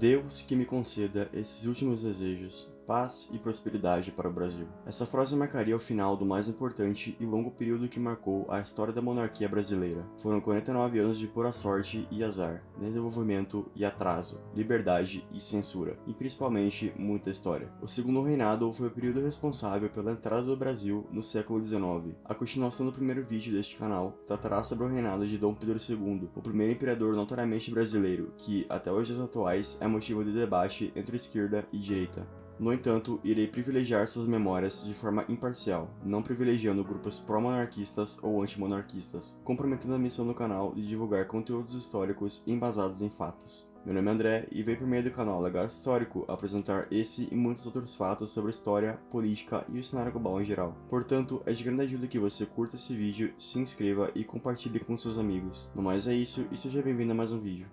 Deus que me conceda esses últimos desejos, paz e prosperidade para o Brasil. Essa frase marcaria o final do mais importante e longo período que marcou a história da monarquia brasileira. Foram 49 anos de pura sorte e azar, desenvolvimento e atraso, liberdade e censura, e principalmente muita história. O segundo reinado foi o período responsável pela entrada do Brasil no século XIX. A continuação do primeiro vídeo deste canal tratará sobre o reinado de Dom Pedro II, o primeiro imperador notoriamente brasileiro, que, até os dias atuais, é motivo de debate entre esquerda e direita. No entanto, irei privilegiar suas memórias de forma imparcial, não privilegiando grupos pró-monarquistas ou anti-monarquistas, comprometendo a missão do canal de divulgar conteúdos históricos embasados em fatos. Meu nome é André e venho por meio do canal Legado Histórico apresentar esse e muitos outros fatos sobre história, política e o cenário global em geral. Portanto, é de grande ajuda que você curta esse vídeo, se inscreva e compartilhe com seus amigos. No mais é isso e seja bem-vindo a mais um vídeo.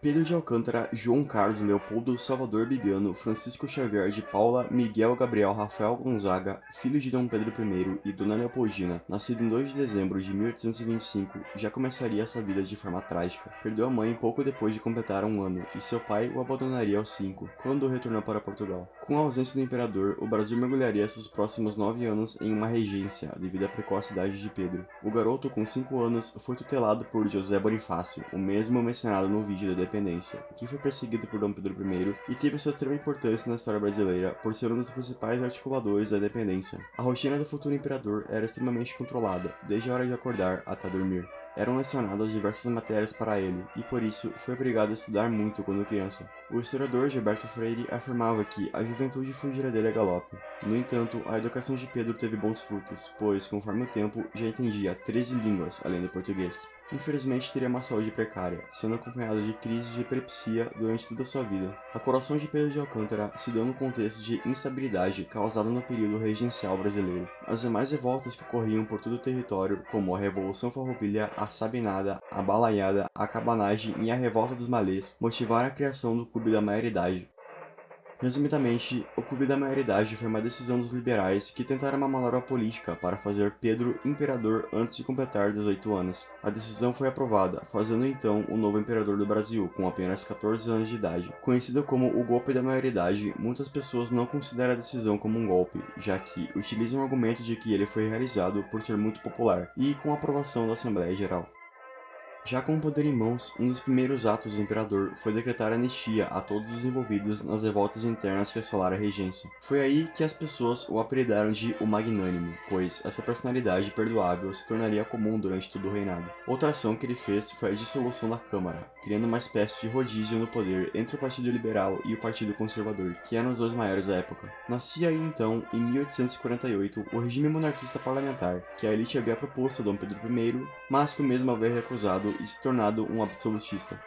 Pedro de Alcântara, João Carlos Leopoldo Salvador Bibiano, Francisco Xavier de Paula, Miguel Gabriel Rafael Gonzaga, filho de Dom Pedro I e Dona Leopoldina, nascido em 2 de dezembro de 1825, já começaria sua vida de forma trágica. Perdeu a mãe pouco depois de completar 1 ano, e seu pai o abandonaria aos 5, quando retornou para Portugal. Com a ausência do imperador, o Brasil mergulharia seus próximos 9 anos em uma regência, devido à precoce idade de Pedro. O garoto, com 5 anos, foi tutelado por José Bonifácio, o mesmo mencionado no vídeo da independência, que foi perseguido por Dom Pedro I e teve sua extrema importância na história brasileira por ser um dos principais articuladores da independência. A rotina do futuro imperador era extremamente controlada, desde a hora de acordar até dormir. Eram lecionadas diversas matérias para ele, e por isso foi obrigado a estudar muito quando criança. O historiador Gilberto Freire afirmava que a juventude fugira dele a galope. No entanto, a educação de Pedro teve bons frutos, pois, conforme o tempo, já entendia 13 línguas, além do português. Infelizmente teria uma saúde precária, sendo acompanhado de crises de epilepsia durante toda a sua vida. A coroação de Pedro de Alcântara se deu no contexto de instabilidade causada no período regencial brasileiro. As demais revoltas que ocorriam por todo o território, como a Revolução Farroupilha, a Sabinada, a Balaiada, a Cabanagem e a Revolta dos Malês, motivaram a criação do Clube da Maioridade. Resumidamente, o Clube da Maioridade foi uma decisão dos liberais que tentaram uma manobra política para fazer Pedro imperador antes de completar 18 anos. A decisão foi aprovada, fazendo então o novo imperador do Brasil, com apenas 14 anos de idade. Conhecido como o Golpe da Maioridade, muitas pessoas não consideram a decisão como um golpe, já que utilizam o argumento de que ele foi realizado por ser muito popular e com a aprovação da Assembleia Geral. Já com o poder em mãos, um dos primeiros atos do imperador foi decretar anistia a todos os envolvidos nas revoltas internas que assolaram a regência. Foi aí que as pessoas o apelidaram de o Magnânimo, pois essa personalidade perdoável se tornaria comum durante todo o reinado. Outra ação que ele fez foi a dissolução da Câmara, criando uma espécie de rodízio no poder entre o Partido Liberal e o Partido Conservador, que eram os dois maiores da época. Nascia aí então, em 1848, o regime monarquista parlamentar, que a elite havia proposto a Dom Pedro I, mas que o mesmo havia recusado e se tornado um absolutista.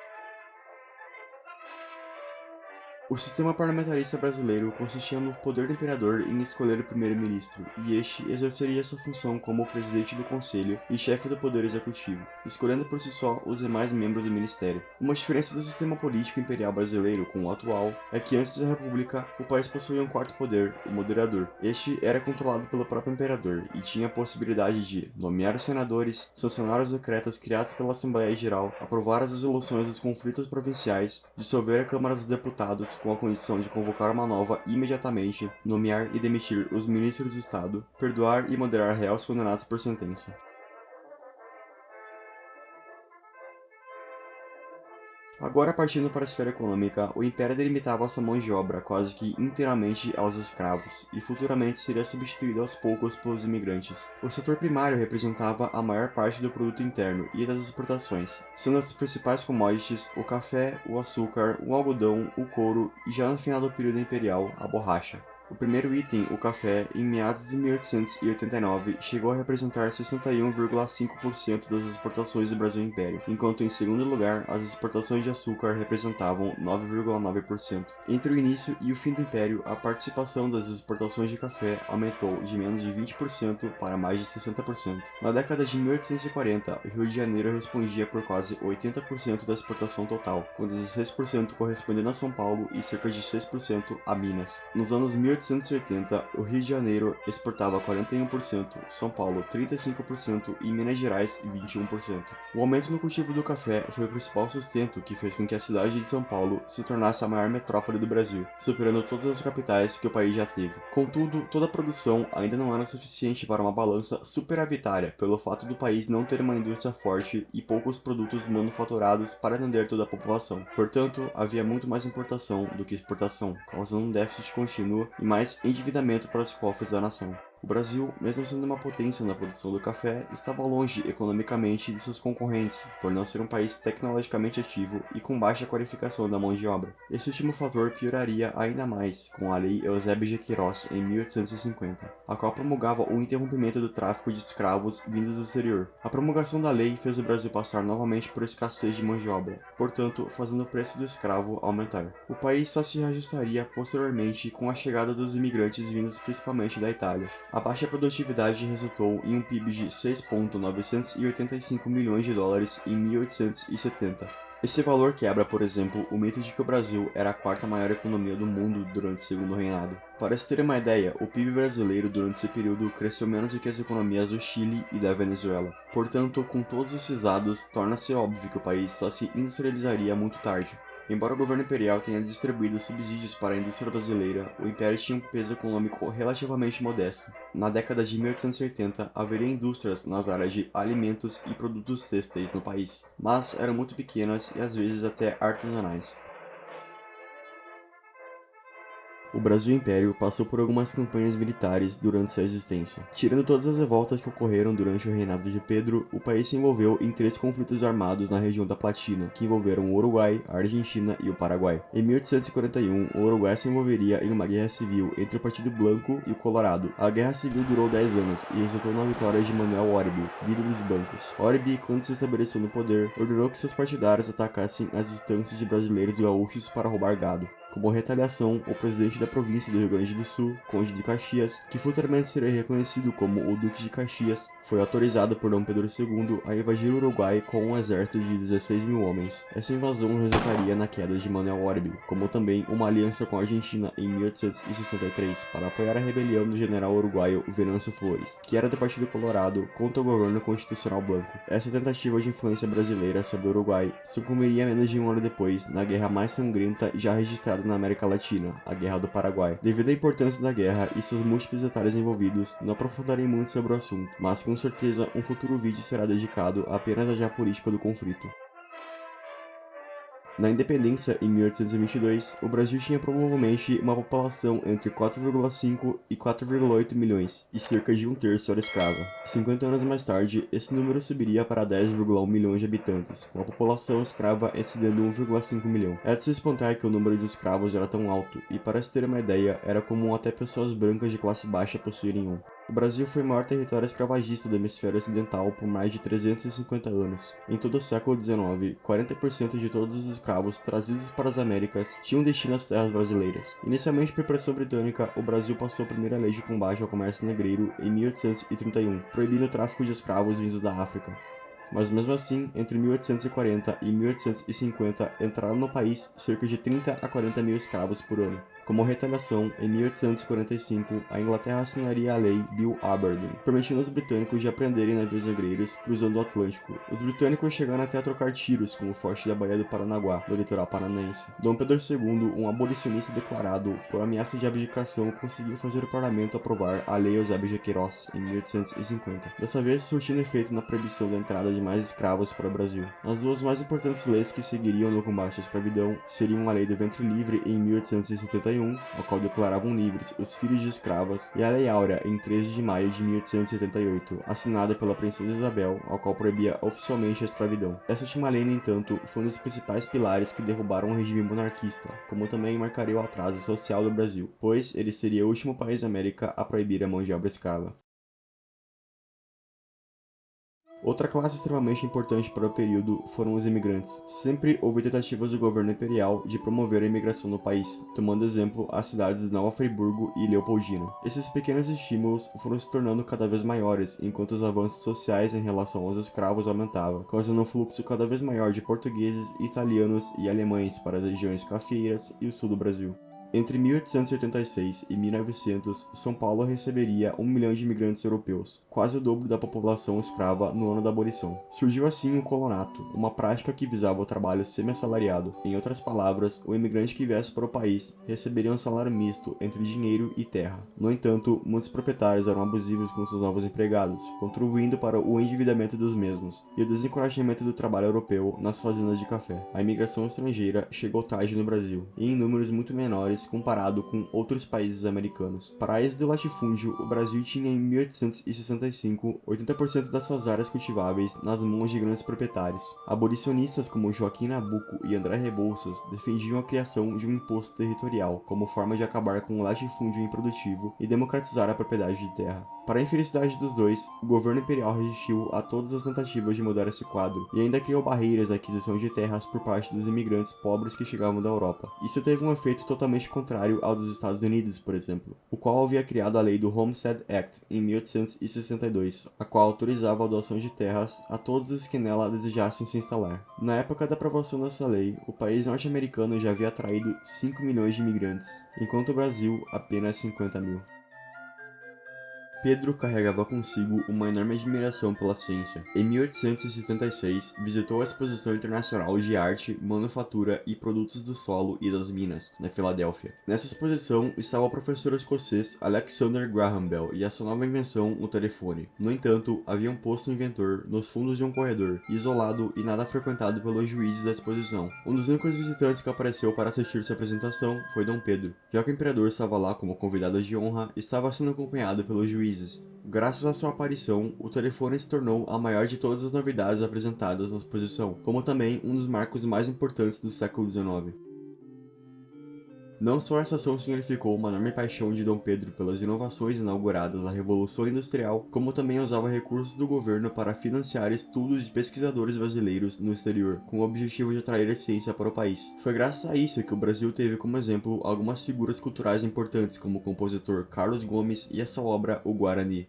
O sistema parlamentarista brasileiro consistia no poder do imperador em escolher o primeiro-ministro, e este exerceria sua função como o presidente do conselho e chefe do poder executivo, escolhendo por si só os demais membros do ministério. Uma diferença do sistema político imperial brasileiro com o atual é que antes da república, o país possuía um quarto poder, o moderador. Este era controlado pelo próprio imperador e tinha a possibilidade de nomear os senadores, sancionar os decretos criados pela Assembleia Geral, aprovar as resoluções dos conflitos provinciais, dissolver a Câmara dos Deputados com a condição de convocar uma nova imediatamente, nomear e demitir os ministros do Estado, perdoar e moderar réus condenados por sentença. Agora partindo para a esfera econômica, o Império delimitava sua mão de obra quase que inteiramente aos escravos, e futuramente seria substituído aos poucos pelos imigrantes. O setor primário representava a maior parte do produto interno e das exportações, sendo as principais commodities o café, o açúcar, o algodão, o couro e já no final do período imperial, a borracha. O primeiro item, o café, em meados de 1889, chegou a representar 61,5% das exportações do Brasil Império, enquanto em segundo lugar, as exportações de açúcar representavam 9,9%. Entre o início e o fim do Império, a participação das exportações de café aumentou de menos de 20% para mais de 60%. Na década de 1840, o Rio de Janeiro respondia por quase 80% da exportação total, com 16% correspondendo a São Paulo e cerca de 6% a Minas. Nos anos 1880, o Rio de Janeiro exportava 41%, São Paulo 35% e Minas Gerais 21%. O aumento no cultivo do café foi o principal sustento que fez com que a cidade de São Paulo se tornasse a maior metrópole do Brasil, superando todas as capitais que o país já teve. Contudo, toda a produção ainda não era suficiente para uma balança superavitária, pelo fato do país não ter uma indústria forte e poucos produtos manufaturados para atender toda a população. Portanto, havia muito mais importação do que exportação, causando um déficit contínuo e mais endividamento para os cofres da nação. O Brasil, mesmo sendo uma potência na produção do café, estava longe economicamente de seus concorrentes, por não ser um país tecnologicamente ativo e com baixa qualificação da mão de obra. Esse último fator pioraria ainda mais com a Lei Eusébio de Queiroz em 1850, a qual promulgava o interrompimento do tráfico de escravos vindos do exterior. A promulgação da lei fez o Brasil passar novamente por escassez de mão de obra, portanto, fazendo o preço do escravo aumentar. O país só se reajustaria posteriormente com a chegada dos imigrantes vindos principalmente da Itália. A baixa produtividade resultou em um PIB de 6,985 milhões de dólares em 1870. Esse valor quebra, por exemplo, o mito de que o Brasil era a quarta maior economia do mundo durante o segundo reinado. Para se ter uma ideia, o PIB brasileiro durante esse período cresceu menos do que as economias do Chile e da Venezuela. Portanto, com todos esses dados, torna-se óbvio que o país só se industrializaria muito tarde. Embora o governo imperial tenha distribuído subsídios para a indústria brasileira, o império tinha um peso econômico relativamente modesto. Na década de 1880, haveria indústrias nas áreas de alimentos e produtos têxteis no país, mas eram muito pequenas e às vezes até artesanais. O Brasil Império passou por algumas campanhas militares durante sua existência. Tirando todas as revoltas que ocorreram durante o reinado de Pedro, o país se envolveu em 3 conflitos armados na região da Platina, que envolveram o Uruguai, a Argentina e o Paraguai. Em 1841, o Uruguai se envolveria em uma guerra civil entre o Partido Blanco e o Colorado. A guerra civil durou 10 anos e resultou na vitória de Manuel Oribe, líder dos bancos. Oribe, quando se estabeleceu no poder, ordenou que seus partidários atacassem as instâncias de brasileiros gaúchos para roubar gado. Como retaliação, o presidente da província do Rio Grande do Sul, Conde de Caxias, que futuramente seria reconhecido como o Duque de Caxias, foi autorizado por Dom Pedro II a invadir o Uruguai com um exército de 16 mil homens. Essa invasão resultaria na queda de Manuel Oribe, como também uma aliança com a Argentina em 1863 para apoiar a rebelião do general uruguaio Venâncio Flores, que era do Partido Colorado, contra o governo constitucional branco. Essa tentativa de influência brasileira sobre o Uruguai sucumbiria menos de um ano depois na guerra mais sangrenta já registrada na América Latina, a Guerra do Paraguai. Devido à importância da guerra e seus múltiplos detalhes envolvidos, não aprofundarei muito sobre o assunto, mas com certeza um futuro vídeo será dedicado apenas à geopolítica do conflito. Na independência, em 1822, o Brasil tinha provavelmente uma população entre 4,5 e 4,8 milhões, e cerca de um terço era escrava. 50 anos mais tarde, esse número subiria para 10,1 milhões de habitantes, com a população escrava excedendo 1,5 milhão. É de se espantar que o número de escravos era tão alto, e para se ter uma ideia, era comum até pessoas brancas de classe baixa possuírem um. O Brasil foi o maior território escravagista do hemisfério ocidental por mais de 350 anos. Em todo o século XIX, 40% de todos os escravos trazidos para as Américas tinham destino às terras brasileiras. Inicialmente por pressão britânica, o Brasil passou a primeira lei de combate ao comércio negreiro em 1831, proibindo o tráfico de escravos vindos da África. Mas mesmo assim, entre 1840 e 1850 entraram no país cerca de 30 a 40 mil escravos por ano. Como retaliação, em 1845, a Inglaterra assinaria a Lei Bill Aberdeen, permitindo aos britânicos de apreenderem navios negreiros cruzando o Atlântico. Os britânicos chegaram até a trocar tiros com o forte da Baía do Paranaguá, no litoral paranaense. Dom Pedro II, um abolicionista declarado, por ameaça de abdicação, conseguiu fazer o parlamento aprovar a Lei Eusébio de Queiroz, em 1850. Dessa vez, surtindo efeito na proibição da entrada de mais escravos para o Brasil. As duas mais importantes leis que seguiriam no combate à escravidão seriam a Lei do Ventre Livre, em 1871, 1871, a qual declaravam livres os filhos de escravas, e a Lei Áurea, em 13 de maio de 1878, assinada pela princesa Isabel, a qual proibia oficialmente a escravidão. Essa última lei, no entanto, foi um dos principais pilares que derrubaram o regime monarquista, como também marcaria o atraso social do Brasil, pois ele seria o último país da América a proibir a mão de obra escrava. Outra classe extremamente importante para o período foram os imigrantes. Sempre houve tentativas do governo imperial de promover a imigração no país, tomando exemplo as cidades de Nova Friburgo e Leopoldina. Esses pequenos estímulos foram se tornando cada vez maiores, enquanto os avanços sociais em relação aos escravos aumentavam, causando um fluxo cada vez maior de portugueses, italianos e alemães para as regiões cafeeiras e o sul do Brasil. Entre 1886 e 1900, São Paulo receberia 1 milhão de imigrantes europeus, quase o dobro da população escrava no ano da abolição. Surgiu assim o colonato, uma prática que visava o trabalho semi-assalariado. Em outras palavras, o imigrante que viesse para o país receberia um salário misto entre dinheiro e terra. No entanto, muitos proprietários eram abusivos com seus novos empregados, contribuindo para o endividamento dos mesmos e o desencorajamento do trabalho europeu nas fazendas de café. A imigração estrangeira chegou tarde no Brasil, e em números muito menores comparado com outros países americanos. Para a êxodo do latifúndio, o Brasil tinha em 1865 80% das suas áreas cultiváveis nas mãos de grandes proprietários. Abolicionistas como Joaquim Nabuco e André Rebouças defendiam a criação de um imposto territorial como forma de acabar com o latifúndio improdutivo e democratizar a propriedade de terra. Para a infelicidade dos dois, o governo imperial resistiu a todas as tentativas de mudar esse quadro e ainda criou barreiras à aquisição de terras por parte dos imigrantes pobres que chegavam da Europa. Isso teve um efeito totalmente contrário ao dos Estados Unidos, por exemplo, o qual havia criado a lei do Homestead Act em 1862, a qual autorizava a doação de terras a todos os que nela desejassem se instalar. Na época da aprovação dessa lei, o país norte-americano já havia atraído 5 milhões de imigrantes, enquanto o Brasil apenas 50 mil. Pedro carregava consigo uma enorme admiração pela ciência. Em 1876, visitou a Exposição Internacional de Arte, Manufatura e Produtos do Solo e das Minas, na Filadélfia. Nessa exposição estava o professor escocês Alexander Graham Bell e a sua nova invenção, o telefone. No entanto, havia um posto inventor nos fundos de um corredor, isolado e nada frequentado pelos juízes da exposição. Um dos únicos visitantes que apareceu para assistir sua apresentação foi Dom Pedro. Já que o imperador estava lá como convidado de honra, estava sendo acompanhado pelos juízes. Graças à sua aparição, o telefone se tornou a maior de todas as novidades apresentadas na exposição, como também um dos marcos mais importantes do século XIX. Não só essa ação significou uma enorme paixão de Dom Pedro pelas inovações inauguradas na Revolução Industrial, como também usava recursos do governo para financiar estudos de pesquisadores brasileiros no exterior, com o objetivo de atrair a ciência para o país. Foi graças a isso que o Brasil teve como exemplo algumas figuras culturais importantes, como o compositor Carlos Gomes e a sua obra O Guarani.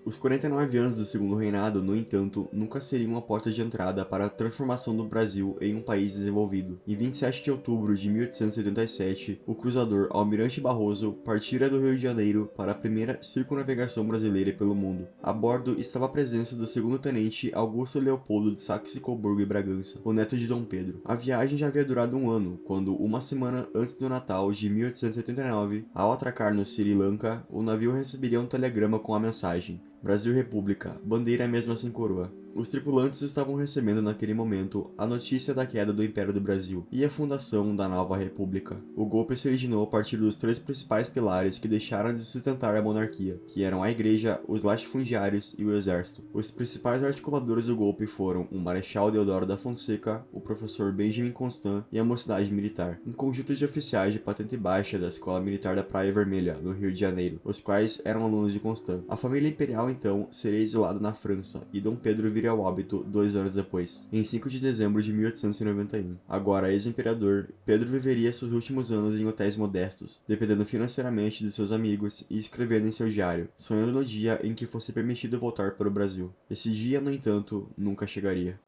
Os 49 anos do Segundo Reinado, no entanto, nunca seriam a porta de entrada para a transformação do Brasil em um país desenvolvido. Em 27 de outubro de 1887, o cruzador Almirante Barroso partira do Rio de Janeiro para a primeira circunnavegação brasileira pelo mundo. A bordo estava a presença do segundo-tenente Augusto Leopoldo de Saxe-Coburgo e Bragança, o neto de Dom Pedro. A viagem já havia durado um ano, quando, uma semana antes do Natal de 1879, ao atracar no Sri Lanka, o navio receberia um telegrama com a mensagem: Brasil República, bandeira mesmo sem coroa. Os tripulantes estavam recebendo naquele momento a notícia da queda do Império do Brasil e a fundação da nova república. O golpe se originou a partir dos três principais pilares que deixaram de sustentar a monarquia, que eram a igreja, os latifundiários e o exército. Os principais articuladores do golpe foram o Marechal Deodoro da Fonseca, o professor Benjamin Constant e a Mocidade Militar, um conjunto de oficiais de patente baixa da Escola Militar da Praia Vermelha, no Rio de Janeiro, os quais eram alunos de Constant. A família imperial então seria exilada na França e Dom Pedro viria ao óbito 2 anos depois, em 5 de dezembro de 1891. Agora ex-imperador, Pedro viveria seus últimos anos em hotéis modestos, dependendo financeiramente de seus amigos e escrevendo em seu diário, sonhando no dia em que fosse permitido voltar para o Brasil. Esse dia, no entanto, nunca chegaria.